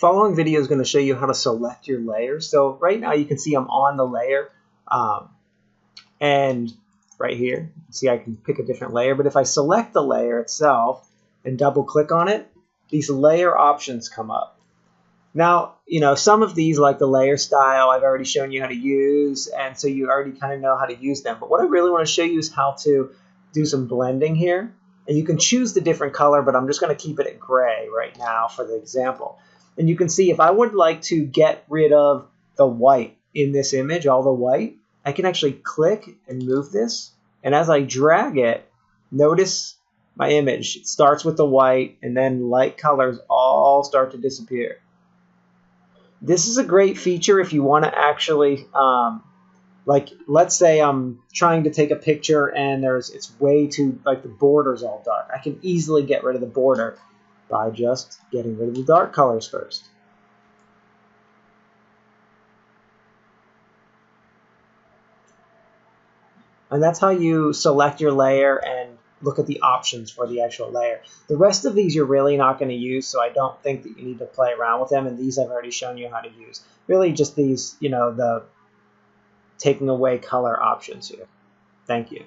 Following video is going to show you how to select your layers. So right now you can see I'm on the layer, and right here, see I can pick a different layer. But if I select the layer itself and double click on it, these layer options come up. Now, some of these, like the layer style, I've already shown you how to use, and so you already kind of know how to use them. But what I really want to show you is how to do some blending here. And you can choose the different color, but I'm just going to keep it at gray right now for the example. And you can see if I would like to get rid of the white in this image, all the white, I can actually click and move this. And as I drag it, notice my image. It starts with the white, and then light colors all start to disappear. This is a great feature if you want to actually, like, let's say I'm trying to take a picture and it's way too, like, the border's all dark. I can easily get rid of the border by just getting rid of the dark colors first. And that's how you select your layer and look at the options for the actual layer. The rest of these you're really not going to use, so I don't think that you need to play around with them, and these I've already shown you how to use. Really just these, the taking away color options here. Thank you.